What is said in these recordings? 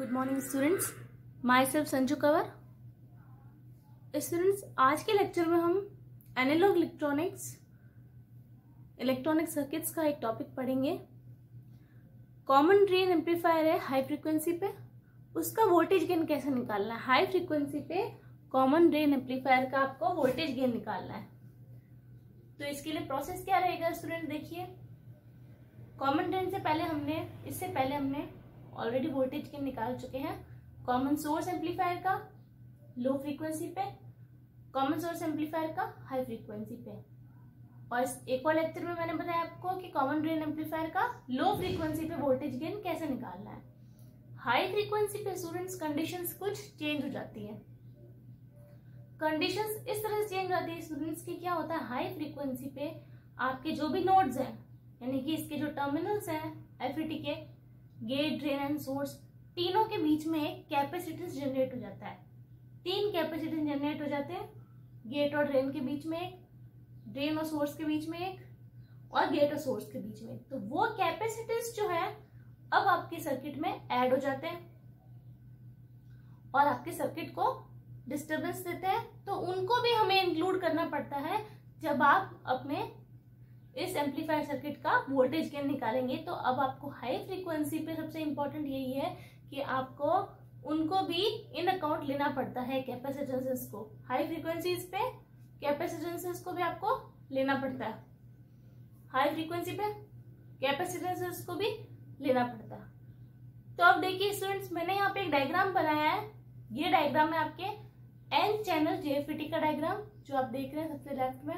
Good morning students, my self Sanju Kanwar. Students, आज के lecture में हम एनालॉग इलेक्ट्रॉनिक सर्किट्स का एक टॉपिक पढ़ेंगे। कॉमन ड्रेन एम्पलीफायर है हाई फ्रीक्वेंसी पे, उसका वोल्टेज गेन कैसे निकालना है। हाई फ्रीक्वेंसी पे कॉमन ड्रेन एम्पलीफायर का आपको वोल्टेज गेन निकालना है। तो इसके लिए प्रोसेस क्या रहेगा स्टूडेंट, देखिए। कॉमन ड्रेन इससे पहले हमने ऑलरेडी वोल्टेज गेन निकाल चुके हैं कॉमन सोर्स एम्पलीफायर का लो फ्रीक्वेंसी पे, कॉमन सोर्स एम्पलीफायर का हाई फ्रीक्वेंसी पे। और एक और लेक्चर में मैंने बताया आपको कि कॉमन ड्रेन एम्पलीफायर का लो फ्रीक्वेंसी पे वोल्टेज गेन कैसे निकालना है। हाई फ्रीक्वेंसी पे स्टूडेंट्स कंडीशंस कुछ चेंज हो जाती है। कंडीशंस इस तरह से चेंज हो जाती है स्टूडेंट्स की, क्या होता है हाई फ्रीक्वेंसी पे आपके जो भी नोड्स हैं, यानी कि इसके जो टर्मिनल्स हैं एफईटी के, गेट, ड्रेन एंड सोर्स, तीनों के बीच में एक कैपेसिटेंस जनरेट हो जाता है। 3 कैपेसिटेंस जनरेट हो जाते हैं, गेट और ड्रेन के बीच में एक, ड्रेन और सोर्स के बीच में एक, और गेट और सोर्स के बीच में। तो वो कैपेसिटेंस जो है अब आपके सर्किट में ऐड हो जाते हैं और आपके सर्किट को डिस्टर्बेंस देते हैं। तो उनको भी हमें इंक्लूड करना पड़ता है जब आप अपने इस एम्पलीफायर सर्किट का वोल्टेज गेन निकालेंगे। तो अब आपको हाई फ्रीक्वेंसी पे सबसे इंपॉर्टेंट यही है कि आपको उनको भी इन अकाउंट लेना पड़ता है, कैपेसिटेंसेस को। हाई फ्रीक्वेंसीज पे कैपेसिटेंसेस को भी आपको लेना पड़ता है, हाई फ्रीक्वेंसी पे कैपेसिटेंसेस को भी लेना पड़ता है। तो अब देखिए स्टूडेंट्स, मैंने यहाँ पे एक डायग्राम बनाया है। ये डायग्राम है आपके एन चैनल जेएफईटी का डायग्राम, जो आप देख रहे हैं सबसे लेफ्ट में।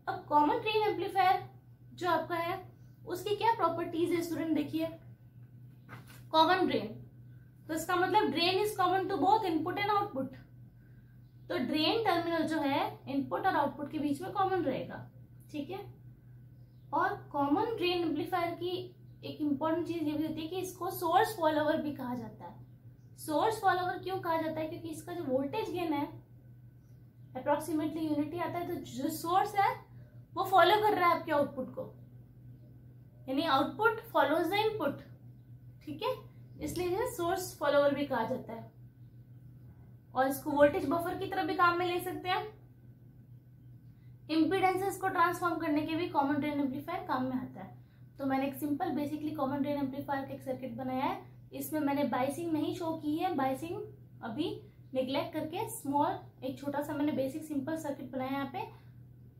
अब कॉमन ड्रेन एम्पलीफायर जो आपका है उसकी क्या प्रॉपर्टीज है स्टूडेंट, देखिए। कॉमन ड्रेन, तो इसका मतलब drain is common to both input and output. तो ड्रेन टर्मिनल जो है इनपुट और आउटपुट के बीच में कॉमन रहेगा, ठीक है। और कॉमन ड्रेन एम्पलीफायर की एक इंपॉर्टेंट चीज ये भी होती है कि इसको सोर्स फॉलोवर भी कहा जाता है। सोर्स फॉलोवर क्यों कहा जाता है, क्योंकि इसका जो वोल्टेज गेन है अप्रोक्सीमेटली यूनिटी आता है। तो जो सोर्स है वो फॉलो कर रहा है आपके आउटपुट को, यानी आउटपुट फॉलोज द इनपुट, ठीक है। इसलिए इसे सोर्स फॉलोवर भी कहा जाता है। और इसको वोल्टेज बफर की तरह भी काम में ले सकते हैं। इम्पीडेंसेस को ट्रांसफॉर्म करने के भी कॉमन ड्रेन एम्पलीफायर काम में आता है। तो मैंने एक simple basically common drain amplifier का एक सर्किट बनाया है। इसमें मैंने बाइसिंग नहीं शो की है, बाइसिंग अभी निग्लेक्ट करके स्मॉल एक छोटा सा मैंने बेसिक सिंपल सर्किट बनाया यहाँ पे,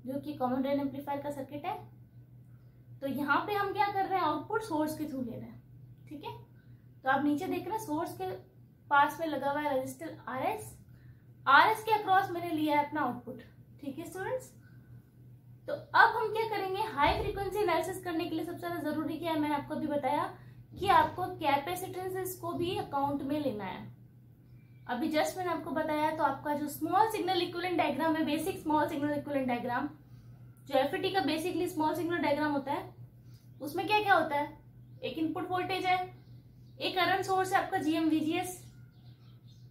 जो कि कॉमन ड्रेन एम्पलीफायर का सर्किट है। तो यहाँ पे हम क्या कर रहे हैं, आउटपुट सोर्स के थ्रू ले रहे हैं, ठीक है। तो आप नीचे देख रहे हैं सोर्स के पास में लगा हुआ है रजिस्टर आरएस के अक्रॉस मैंने लिया है अपना आउटपुट, ठीक है स्टूडेंट्स। तो अब हम क्या करेंगे, हाई फ्रीक्वेंसी एनालिसिस करने के लिए सबसे ज्यादा जरूरी क्या है, मैंने आपको अभी बताया कि आपको कैपेसिटेंसेस को भी अकाउंट में लेना है। अभी जस्ट मैंने आपको बताया। तो आपका जो स्मॉल सिग्नल इक्विवेलेंट डायग्राम है, basic small signal equivalent diagram, जो एफईटी का बेसिकली स्मॉल सिग्नल डायग्राम होता है, उसमें क्या क्या होता है, एक इनपुट वोल्टेज है, एक करंट सोर्स है आपका जीएमवीजीएस,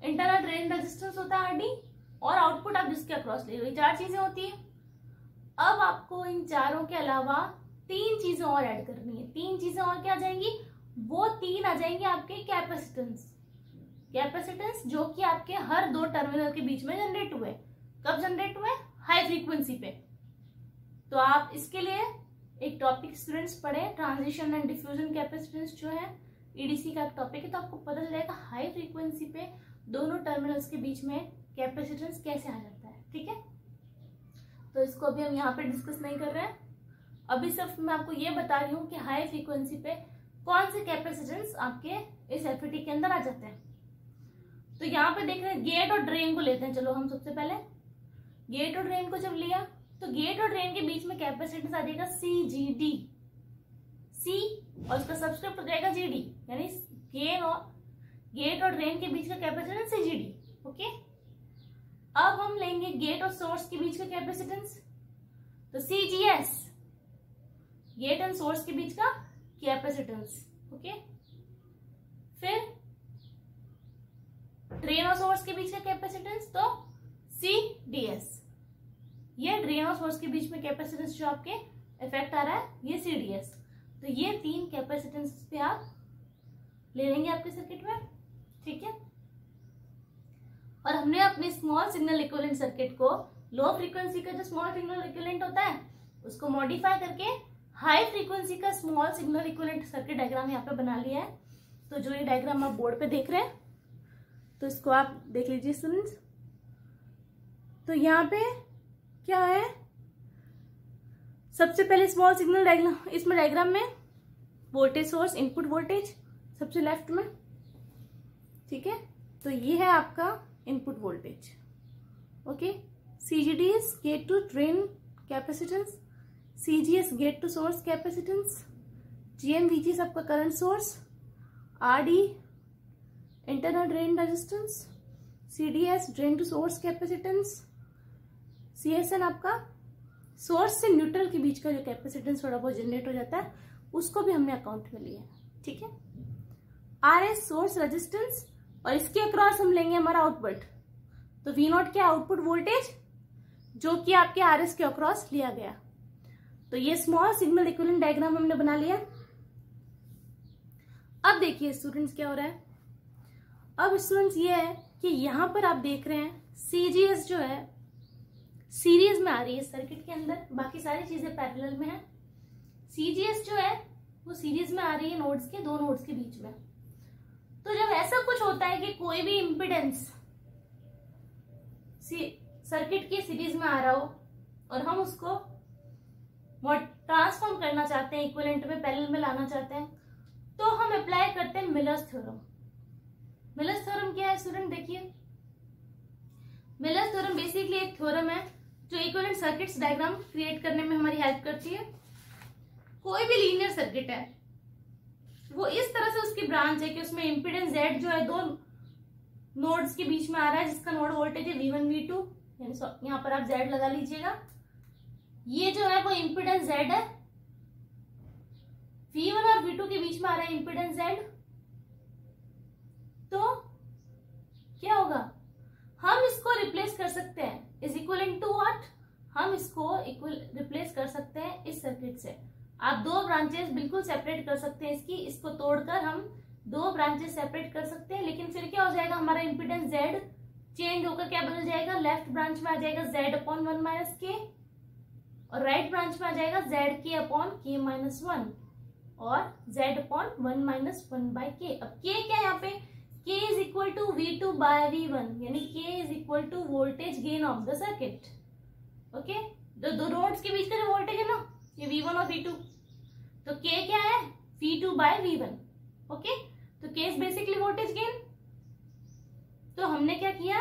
इंटरनल ड्रेन रेजिस्टेंस होता है आरडी, और आउटपुट आप जिसके अक्रॉस ले रहे हो, 4 चीजें होती है। अब आपको इन चारों के अलावा 3 चीजें और ऐड करनी है। 3 चीजें और क्या आ जाएंगी, वो 3 आ जाएंगे आपके कैपेसिटेंस जो कि आपके हर 2 टर्मिनल के बीच में जनरेट हुए। कब जनरेट हुए, हाई फ्रीक्वेंसी पे। तो आप इसके लिए एक टॉपिक स्टूडेंट्स पढ़े, ट्रांजिशन एंड डिफ्यूजन कैपेसिटेंस जो है ईडीसी का टॉपिक है। तो आपको पता चल जाएगा हाई फ्रीक्वेंसी पे दोनों टर्मिनल्स के बीच में कैपेसिटेंस कैसे आ जाता है, ठीक है। तो इसको अभी हम यहाँ पे डिस्कस नहीं कर रहे हैं। अभी सिर्फ मैं आपको ये बता रही हूँ कि हाई फ्रीक्वेंसी पे कौन से कैपेसिटेंस आपके इस एफईटी के अंदर आ जाते हैं। तो यहाँ पे देख रहे हैं गेट और ड्रेन को लेते हैं। चलो हम सबसे पहले गेट और ड्रेन को जब लिया तो गेट और ड्रेन के बीच में कैपेसिटेंस आ जाएगा CGD, C और उसका सब्सक्रिप्ट हो जाएगा GD, यानी गेट और ड्रेन के बीच का कैपेसिटेंस CGD, ओके। अब हम लेंगे गेट और सोर्स के बीच का कैपेसिटेंस, तो CGS, गेट एंड सोर्स के बीच का कैपेसिटेंस, ओके। फिर ड्रेन और सोर्स के बीच का कैपेसिटेंस, तो CDS, ये ड्रेन और सोर्स के बीच में कैपेसिटेंस जो आपके इफेक्ट आ रहा है, ये CDS। तो ये 3 कैपेसिटेंस पे आप ले लेंगे आपके सर्किट में। ठीक है। और हमने अपने स्मॉल सिग्नल इक्विवेलेंट सर्किट को लो फ्रीक्वेंसी का जो स्मॉल सिग्नल इक्विवेलेंट होता है उसको मॉडिफाई करके हाई फ्रीक्वेंसी का small signal equivalent circuit diagram यहाँ पे बना लिया है। तो जो ये डायग्राम आप बोर्ड पे देख रहे हैं तो इसको आप देख लीजिए स्टूडेंट्स। तो यहाँ पे क्या है, सबसे पहले स्मॉल सिग्नल डायग्राम, इसमें डायग्राम में वोल्टेज सोर्स इनपुट वोल्टेज सबसे लेफ्ट में, ठीक है। तो ये है आपका input voltage, okay. CGDS gate to drain capacitance, CGS gate to source capacitance, GM/VGS आपका current source, RD internal drain resistance, CDS drain to source capacitance, CSN आपका सोर्स से न्यूट्रल के बीच का जो कैपेसिटेंस थोड़ा बहुत जनरेट हो जाता है उसको भी हमने अकाउंट में लिया है, ठीक है। RS सोर्स रेजिस्टेंस और इसके अक्रॉस हम लेंगे हमारा आउटपुट। तो V0 क्या आउटपुट वोल्टेज जो कि आपके RS के अक्रॉस लिया गया। तो ये स्मॉल सिग्नल इक्विवेलेंट डायग्राम हमने बना लिया। अब देखिए स्टूडेंट्स क्या हो रहा है। अब स्टूडेंट्स ये है कि यहां पर आप देख रहे हैं CGS जो है सीरीज में आ रही है सर्किट के अंदर, बाकी सारी चीजें पैरेलल में है। CGS जो है वो सीरीज में आ रही है नोड्स के, दो नोड्स के बीच में। तो जब ऐसा कुछ होता है कि कोई भी इम्पिडेंस सर्किट की सीरीज में आ रहा हो और हम उसको ट्रांसफॉर्म करना चाहते हैं, इक्विवेलेंट में पैरेलल में लाना चाहते हैं, तो हम अप्लाई करते हैं मिलर्स थ्योरम। मिलर्स थ्योरम क्या है स्टूडेंट, देखिए मिलर्स थ्योरम बेसिकली एक थ्योरम है जो इक्विवेलेंट सर्किट्स डायग्राम क्रिएट करने में हमारी हेल्प करती है। कोई भी लीनियर सर्किट है वो इस तरह से उसकी ब्रांच है कि उसमें इम्पीडेंस Z जो है दो नोड्स के बीच में आ रहा है, जिसका नोड वोल्टेज है V1 V2, यानी यहाँ पर आप Z लगा लीजिएगा। ये जो है वो इम्पीडेंस Z है, V1 और V2 के बीच में आ रहा है इम्पीडेंस Z। तो क्या होगा, हम इसको रिप्लेस कर सकते हैं इज इक्वलेंट टू व्हाट, हम इसको रिप्लेस कर सकते हैं इस सर्किट से। आप दो ब्रांचेस बिल्कुल सेपरेट कर सकते हैं इसकी, इसको तोड़कर हम दो ब्रांचेस सेपरेट कर सकते हैं। लेकिन फिर क्या हो जाएगा, हमारा इम्पीडेंस Z चेंज होकर क्या बदल जाएगा, लेफ्ट ब्रांच में आ जाएगा Z/1 - K और राइट ब्रांच में आ जाएगा ZK/K-1 और Z/1 - 1/K। अब K क्या है यहाँ पे, K is equal to V2/V1, यानी K is equal to voltage gain of the circuit, okay. जो दो नोड्स के बीच का जो वोल्टेज है ना, ये V1 और V2, तो K क्या है, V2/V1, ओके। तो K is basically voltage gain. तो हमने क्या किया,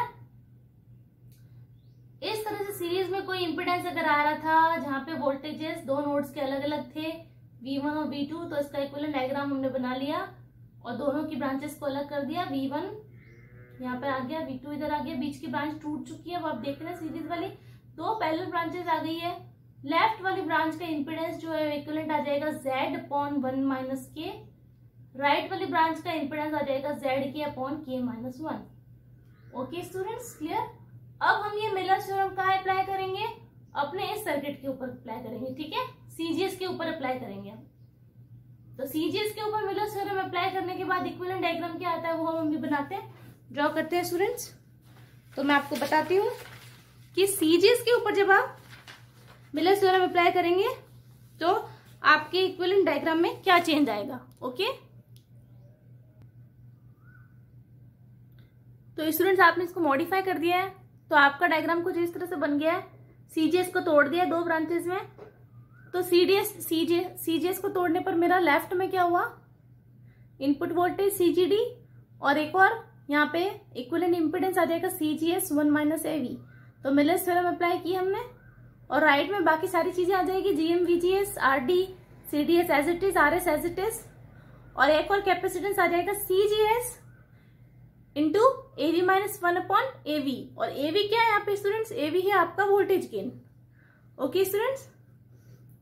इस तरह से सीरीज में कोई इंपिडेंस अगर आ रहा था जहां पे वोल्टेजेस दो नोड्स के अलग अलग थे V1 और V2, तो इसका इक्विवेलेंट डायग्राम हमने बना लिया और दोनों की ब्रांचेस को अलग कर दिया। V1 यहाँ पे आ गया, V2 इधर आ गया, बीच की ब्रांच टूट चुकी है, वो आप देख रहे हैं सीरीज वाली दो पैरेलल ब्रांचेस आ गई है। लेफ्ट वाली ब्रांच का इंपिडेंस जो है इक्विवेलेंट आ जाएगा Z/1 - K, राइट वाली ब्रांच का इंपिडेंस आ जाएगा ZK/K-1। Okay students, clear. अब हम ये मिलर थ्योरम कहाँ अप्लाई करेंगे, अपने इस सर्किट के ऊपर अप्लाई करेंगे, ठीक है, CGS के ऊपर अप्लाई करेंगे हम। तो CGS के ऊपर मिलर थ्योरम अप्लाई करने के बाद इक्विवेलेंट डायग्राम क्या आता है वो हम भी बनाते हैं, ड्रॉ करते हैं स्टूडेंट्स। तो मैं आपको बताती हूँ कि CGS के ऊपर जब आप मिलर थ्योरम अप्लाई करेंगे तो आपके इक्विवेलेंट डायग्राम में क्या चेंज आएगा, ओके। तो स्टूडेंट्स आपने इसको मॉडिफाई कर दिया है, तो आपका डायग्राम कुछ इस तरह से बन गया है। CGS को तोड़ दिया दो ब्रांचेस में, तो CGS को तोड़ने पर मेरा लेफ्ट में क्या हुआ, इनपुट वोल्टेज CGD और एक और यहाँ पे इक्विवेलेंट इंपिडेंस आ जाएगा CGS/1 - AV। तो मिलर थ्योरम अप्लाई की हमने और राइट में बाकी सारी चीजें आ जाएगी, GM/VGS, RD, CDS as it is, RS as it is, और एक और कैपेसिटेंस आ जाएगा CGS इंटू AV-1/AV। और AV क्या है यहाँ पे स्टूडेंट्स, AV है आपका वोल्टेज गेन, ओके स्टूडेंट्स।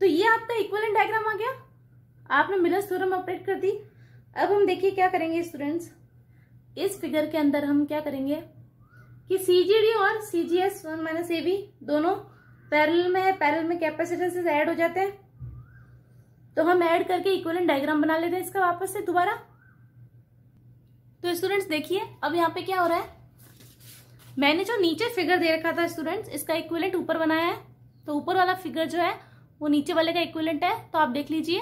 तो ये आपका इक्विवेलेंट डायग्राम आ गया, आपने मिलर थ्योरम अप्लाई कर दी। अब हम देखिए क्या करेंगे स्टूडेंट्स, इस फिगर के अंदर हम क्या करेंगे कि CGD और CGS/1 - AV दोनों पैरेलल में है, पैरेलल में कैपेसिटेंसेस ऐड हो जाते हैं, तो हम ऐड करके इक्विवेलेंट डायग्राम बना लेते हैं इसका वापस से दोबारा। तो स्टूडेंट्स देखिए अब यहाँ पे क्या हो रहा है, मैंने जो नीचे फिगर दे रखा था स्टूडेंट्स, इसका इक्विवेलेंट ऊपर बनाया है, तो ऊपर वाला फिगर जो है वो नीचे वाले का इक्विवेलेंट है, तो आप देख लीजिए।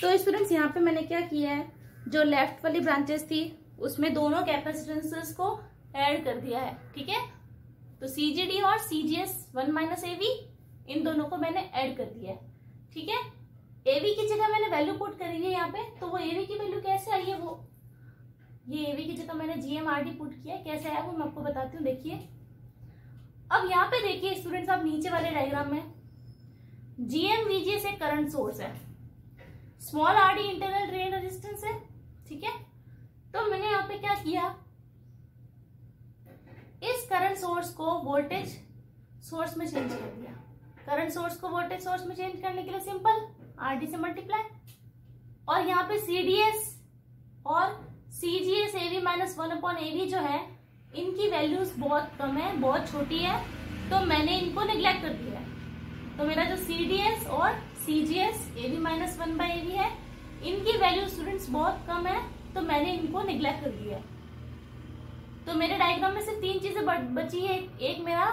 तो स्टूडेंट्स यहाँ पे मैंने क्या किया है, जो लेफ्ट वाली ब्रांचेस थी उसमें दोनों कैपेसिटेंसेस को ऐड कर दिया है, ठीक है। तो CGD और CGS 1 माइनस AV इन दोनों को मैंने ऐड कर दिया है, ठीक है। AV की जगह मैंने वैल्यू पुट करी है यहाँ पे, तो वो AV की वैल्यू कैसे आई है, वो ये AV की जगह मैंने GMRD पुट किया है, कैसे आया वो मैं आपको बताती हूँ। देखिए अब यहाँ पे देखिए स्टूडेंट्स, आप नीचे वाले डायग्राम में GM-VGS एक करंट सोर्स है, small RD internal drain resistance है, ठीक है। तो मैंने यहाँ पे क्या किया, इस करंट सोर्स को वोल्टेज सोर्स में चेंज कर दिया। करंट सोर्स को वोल्टेज सोर्स में चेंज करने के लिए सिंपल RD से मल्टीप्लाई, और यहाँ पे CDS और CGS AV माइनस 1/AV जो है इनकी वैल्यूज बहुत कम है, बहुत छोटी है, तो मैंने इनको निग्लेक्ट कर दिया है। तो मेरा जो CDS और CGS AV माइनस 1/AV है, इनकी वैल्यू स्टूडेंट्स बहुत कम है, तो मैंने इनको निग्लेक्ट कर दिया है। तो मेरे डायग्राम में सिर्फ 3 चीजें बची है, एक मेरा